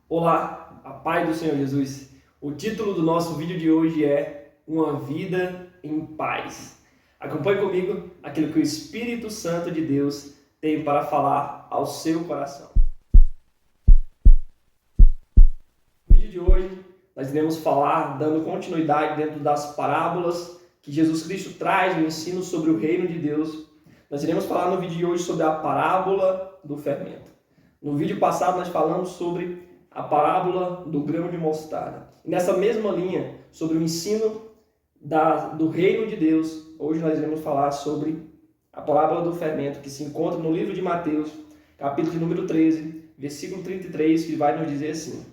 Olá, a paz do Senhor Jesus. O título do nosso vídeo de hoje é Uma Vida em Paz. Acompanhe comigo aquilo que o Espírito Santo de Deus tem para falar ao seu coração. No vídeo de hoje, nós iremos falar, dando continuidade dentro das parábolas que Jesus Cristo traz no ensino sobre o reino de Deus. Nós iremos falar no vídeo de hoje sobre a parábola do fermento. No vídeo passado, nós falamos sobre a parábola do grão de mostarda. E nessa mesma linha, sobre o ensino do reino de Deus, hoje nós iremos falar sobre a parábola do fermento, que se encontra no livro de Mateus, capítulo número 13, versículo 33, que vai nos dizer assim: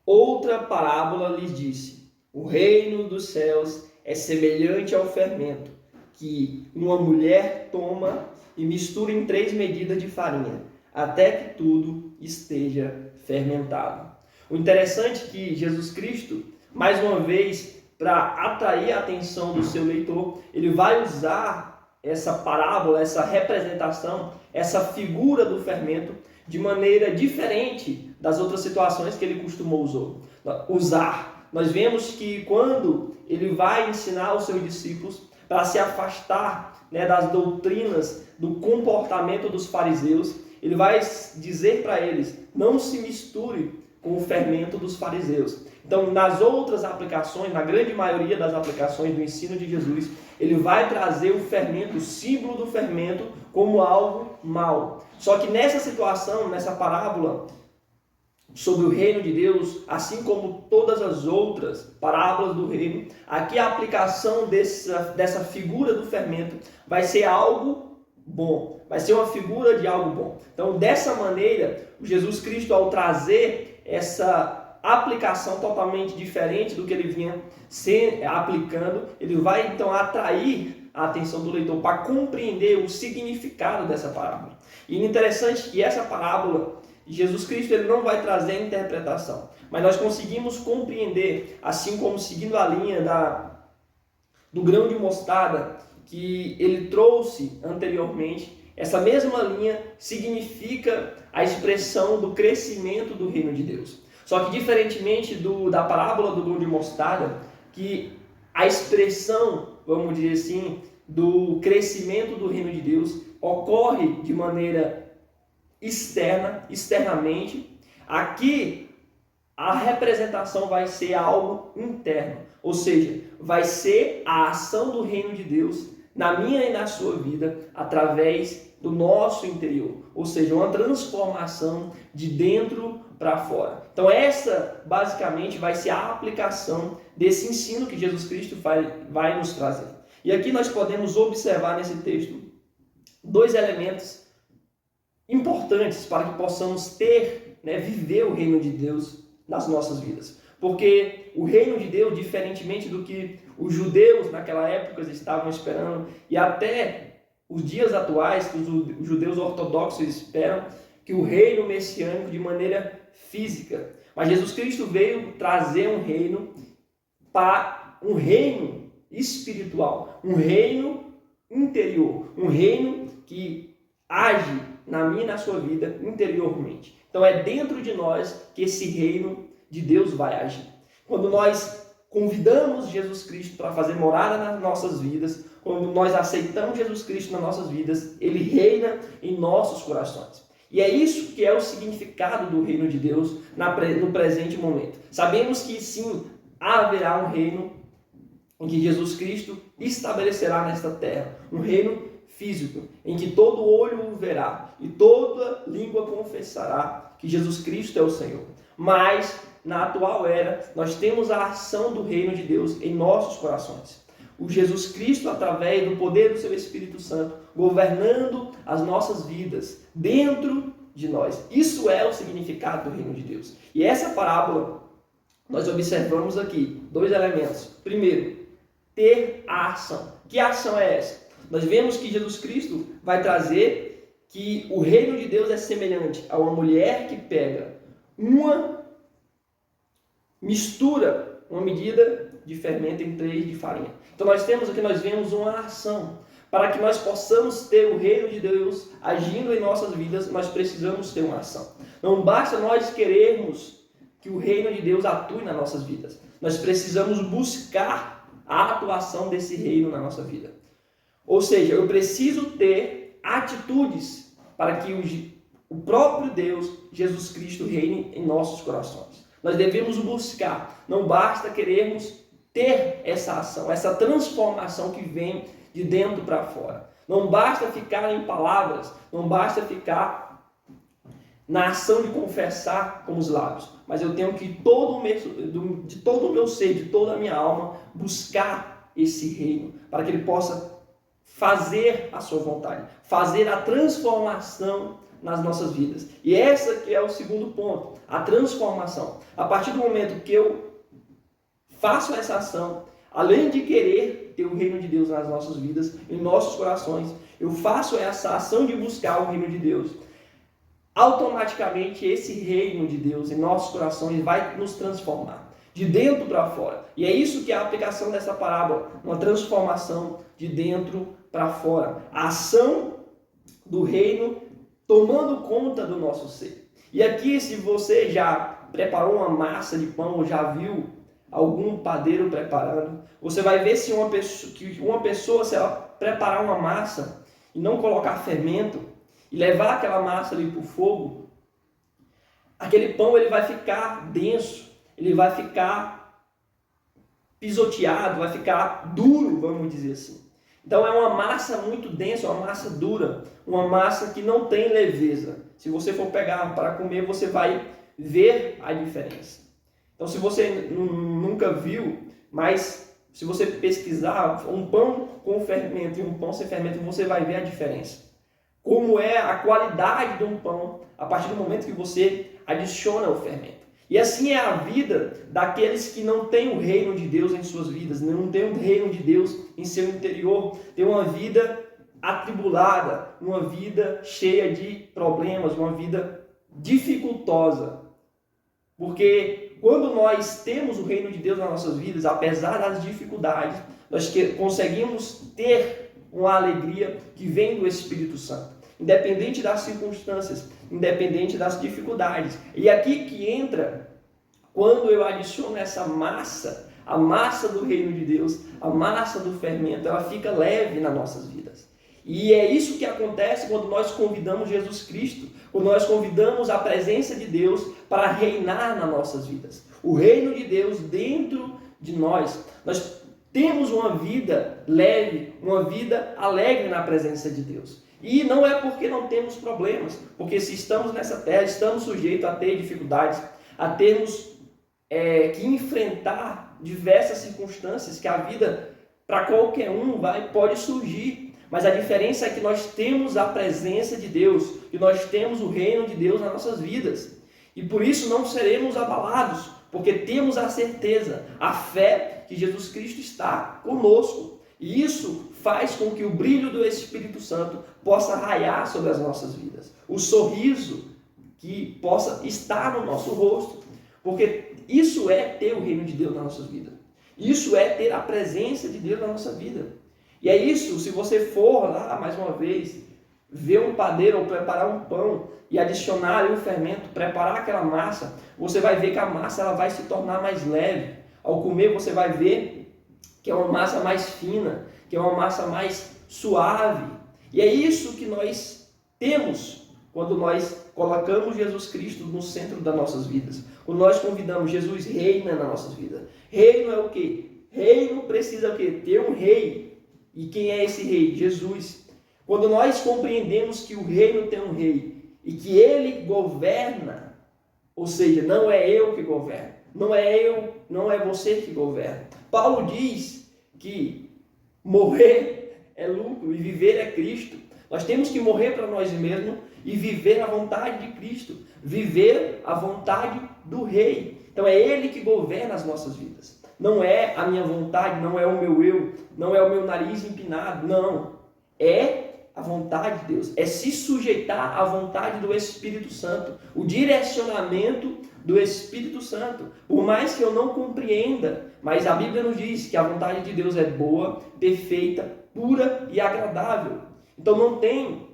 Outra parábola lhes disse: O reino dos céus é semelhante ao fermento, que uma mulher toma e mistura em 3 medidas de farinha, até que tudo esteja fermentado. O interessante é que Jesus Cristo, mais uma vez, para atrair a atenção do seu leitor, ele vai usar essa parábola, essa representação, essa figura do fermento de maneira diferente das outras situações que ele costumou usar. Nós vemos que quando ele vai ensinar os seus discípulos para se afastar das doutrinas, do comportamento dos fariseus, ele vai dizer para eles: não se misture com o fermento dos fariseus. Então, nas outras aplicações, na grande maioria das aplicações do ensino de Jesus, ele vai trazer o fermento, o símbolo do fermento, como algo mau. Só que nessa situação, nessa parábola sobre o reino de Deus, assim como todas as outras parábolas do reino, aqui a aplicação dessa figura do fermento vai ser algo bom, vai ser uma figura de algo bom. Então, dessa maneira, Jesus Cristo, ao trazer essa aplicação totalmente diferente do que ele vinha aplicando, ele vai então atrair a atenção do leitor para compreender o significado dessa parábola. E é interessante que essa parábola, Jesus Cristo, ele não vai trazer a interpretação, mas nós conseguimos compreender, assim como seguindo a linha do grão de mostarda que ele trouxe anteriormente, essa mesma linha significa a expressão do crescimento do reino de Deus. Só que diferentemente da parábola do grão de mostarda, que a expressão, vamos dizer assim, do crescimento do reino de Deus ocorre de maneira externamente, aqui a representação vai ser algo interno, ou seja, vai ser a ação do reino de Deus na minha e na sua vida através do nosso interior, ou seja, uma transformação de dentro para fora. Então essa basicamente vai ser a aplicação desse ensino que Jesus Cristo vai nos trazer. E aqui nós podemos observar nesse texto 2 elementos importantes para que possamos viver o reino de Deus nas nossas vidas. Porque o reino de Deus, diferentemente do que os judeus naquela época estavam esperando, e até os dias atuais, que os judeus ortodoxos esperam, que o reino messiânico de maneira física. Mas Jesus Cristo veio trazer um reino espiritual, um reino interior, um reino que age na minha e na sua vida interiormente. Então é dentro de nós que esse reino de Deus vai agir. Quando nós convidamos Jesus Cristo para fazer morada nas nossas vidas, quando nós aceitamos Jesus Cristo nas nossas vidas, ele reina em nossos corações. E é isso que é o significado do reino de Deus no presente momento. Sabemos que sim, haverá um reino em que Jesus Cristo estabelecerá nesta terra, um reino físico, em que todo olho o verá e toda língua confessará que Jesus Cristo é o Senhor. Mas, na atual era, nós temos a ação do reino de Deus em nossos corações. O Jesus Cristo, através do poder do seu Espírito Santo, governando as nossas vidas dentro de nós. Isso é o significado do reino de Deus. E essa parábola, nós observamos aqui 2 elementos. Primeiro, ter a ação. Que ação é essa? Nós vemos que Jesus Cristo vai trazer que o reino de Deus é semelhante a uma mulher que pega mistura uma medida de fermento em 3 de farinha. Então nós vemos uma ação. Para que nós possamos ter o reino de Deus agindo em nossas vidas, nós precisamos ter uma ação. Não basta nós querermos que o reino de Deus atue nas nossas vidas. Nós precisamos buscar a atuação desse reino na nossa vida. Ou seja, eu preciso ter atitudes para que o próprio Deus, Jesus Cristo, reine em nossos corações. Nós devemos buscar. Não basta querermos ter essa ação, essa transformação que vem de dentro para fora. Não basta ficar em palavras, não basta ficar na ação de confessar com os lábios, mas eu tenho que de todo o meu ser, de toda a minha alma, buscar esse reino, para que ele possa fazer a sua vontade, fazer a transformação nas nossas vidas. E essa que é o segundo ponto, a transformação. A partir do momento que eu faço essa ação, além de querer ter o reino de Deus nas nossas vidas, em nossos corações, eu faço essa ação de buscar o reino de Deus, automaticamente esse reino de Deus em nossos corações vai nos transformar, de dentro para fora. E é isso que é a aplicação dessa parábola, uma transformação de dentro para fora. A ação do reino tomando conta do nosso ser. E aqui, se você já preparou uma massa de pão, ou já viu algum padeiro preparando, você vai ver se uma pessoa, se ela preparar uma massa e não colocar fermento, e levar aquela massa ali para o fogo, aquele pão ele vai ficar denso, ele vai ficar pisoteado, vai ficar duro, vamos dizer assim. Então é uma massa muito densa, uma massa dura, uma massa que não tem leveza. Se você for pegar para comer, você vai ver a diferença. Então se você nunca viu, mas se você pesquisar um pão com fermento e um pão sem fermento, você vai ver a diferença. Como é a qualidade de um pão a partir do momento que você adiciona o fermento. E assim é a vida daqueles que não têm o reino de Deus em suas vidas, não têm o reino de Deus em seu interior, têm uma vida atribulada, uma vida cheia de problemas, uma vida dificultosa. Porque quando nós temos o reino de Deus nas nossas vidas, apesar das dificuldades, nós conseguimos ter uma alegria que vem do Espírito Santo. Independente das circunstâncias, independente das dificuldades. E aqui que entra, quando eu adiciono essa massa, a massa do reino de Deus, a massa do fermento, ela fica leve nas nossas vidas. E é isso que acontece quando nós convidamos Jesus Cristo, quando nós convidamos a presença de Deus para reinar nas nossas vidas. O reino de Deus dentro de nós. Nós temos uma vida leve, uma vida alegre na presença de Deus. E não é porque não temos problemas, porque se estamos nessa terra, estamos sujeitos a ter dificuldades, a termos que enfrentar diversas circunstâncias que a vida, para qualquer um, pode surgir. Mas a diferença é que nós temos a presença de Deus, que nós temos o reino de Deus nas nossas vidas. E por isso não seremos abalados, porque temos a certeza, a fé que Jesus Cristo está conosco. E isso faz com que o brilho do Espírito Santo possa raiar sobre as nossas vidas. O sorriso que possa estar no nosso rosto. Porque isso é ter o reino de Deus na nossa vida. Isso é ter a presença de Deus na nossa vida. E é isso, se você for lá, mais uma vez, ver um padeiro ou preparar um pão e adicionar ali o fermento, preparar aquela massa, você vai ver que a massa ela vai se tornar mais leve. Ao comer, você vai ver que é uma massa mais fina, que é uma massa mais suave. E é isso que nós temos quando nós colocamos Jesus Cristo no centro das nossas vidas. Quando nós convidamos Jesus, reina nas nossas vidas. Reino é o quê? Reino precisa o quê? Ter um rei. E quem é esse rei? Jesus. Quando nós compreendemos que o reino tem um rei e que ele governa, ou seja, não é eu que governo, não é você que governa. Paulo diz que morrer é lucro e viver é Cristo. Nós temos que morrer para nós mesmos e viver a vontade de Cristo, viver a vontade do Rei. Então é Ele que governa as nossas vidas. Não é a minha vontade, não é o meu eu, não é o meu nariz empinado, não. É a vontade de Deus, é se sujeitar à vontade do Espírito Santo, o direcionamento do Espírito Santo. Por mais que eu não compreenda, mas a Bíblia nos diz que a vontade de Deus é boa, perfeita, pura e agradável. Então não tem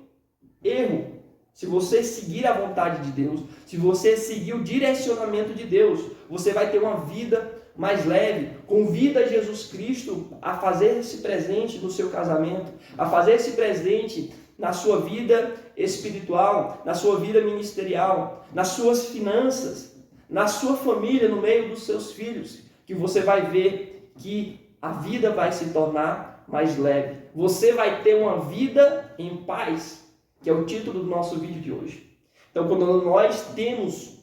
erro. Se você seguir a vontade de Deus, se você seguir o direcionamento de Deus, você vai ter uma vida mais leve. Convida Jesus Cristo a fazer-se presente no seu casamento, a fazer-se presente na sua vida espiritual, na sua vida ministerial, nas suas finanças, na sua família, no meio dos seus filhos, que você vai ver que a vida vai se tornar mais leve. Você vai ter uma vida em paz, que é o título do nosso vídeo de hoje. Então, quando nós temos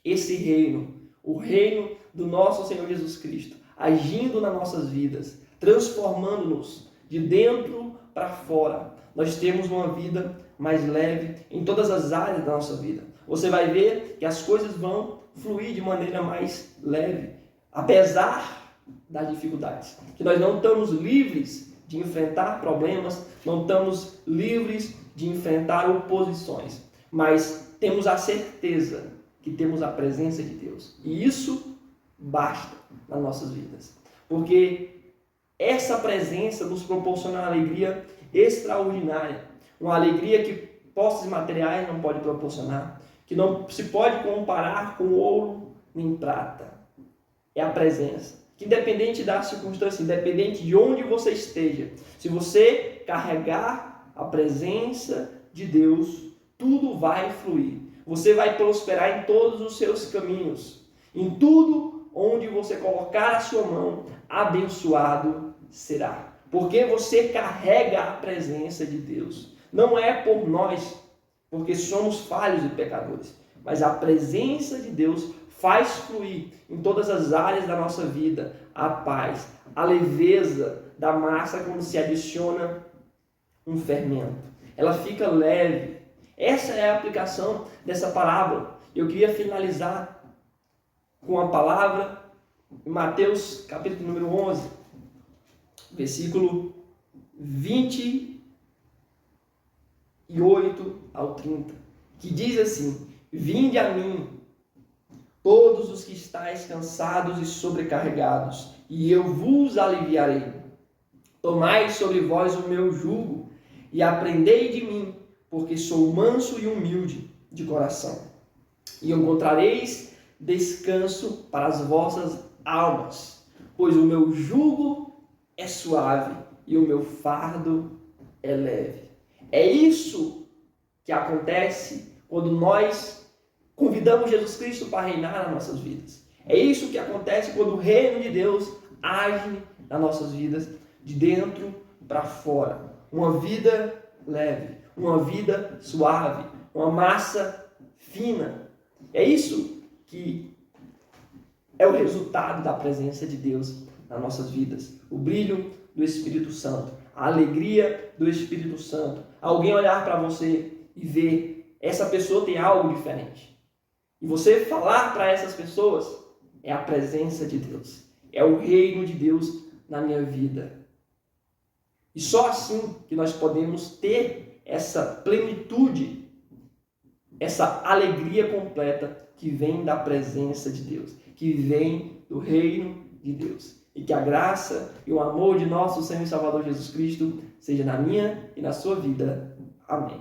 esse reino, o reino do nosso Senhor Jesus Cristo, agindo nas nossas vidas, transformando-nos de dentro para fora, nós temos uma vida mais leve em todas as áreas da nossa vida. Você vai ver que as coisas vão fluir de maneira mais leve, apesar das dificuldades. Que nós não estamos livres de enfrentar problemas, não estamos livres de enfrentar oposições, mas temos a certeza que temos a presença de Deus. E isso basta nas nossas vidas. Porque essa presença nos proporciona uma alegria extraordinária. Uma alegria que posses materiais não pode proporcionar, que não se pode comparar com ouro nem prata. É a presença. Que independente da circunstância, independente de onde você esteja, se você carregar a presença de Deus, tudo vai fluir. Você vai prosperar em todos os seus caminhos. Em tudo onde você colocar a sua mão, abençoado será. Porque você carrega a presença de Deus. Não é por nós, porque somos falhos e pecadores, mas a presença de Deus faz fluir em todas as áreas da nossa vida a paz, a leveza da massa quando se adiciona um fermento. Ela fica leve. Essa é a aplicação dessa parábola. Eu queria finalizar com a palavra em Mateus capítulo número 11, versículo 28 ao 30, que diz assim: Vinde a mim, todos os que estáis cansados e sobrecarregados, e eu vos aliviarei. Tomai sobre vós o meu jugo, e aprendei de mim, porque sou manso e humilde de coração. E encontrareis descanso para as vossas almas, pois o meu jugo é suave e o meu fardo é leve. É isso que acontece quando nós convidamos Jesus Cristo para reinar nas nossas vidas. É isso que acontece quando o reino de Deus age nas nossas vidas, de dentro para fora. Uma vida leve, uma vida suave, uma massa fina. É isso que é o resultado da presença de Deus nas nossas vidas. O brilho do Espírito Santo, a alegria do Espírito Santo. Alguém olhar para você e ver, essa pessoa tem algo diferente. E você falar para essas pessoas, é a presença de Deus. É o reino de Deus na minha vida. E só assim que nós podemos ter essa plenitude, essa alegria completa que vem da presença de Deus, que vem do reino de Deus. E que a graça e o amor de nosso Senhor e Salvador Jesus Cristo seja na minha e na sua vida. Amém.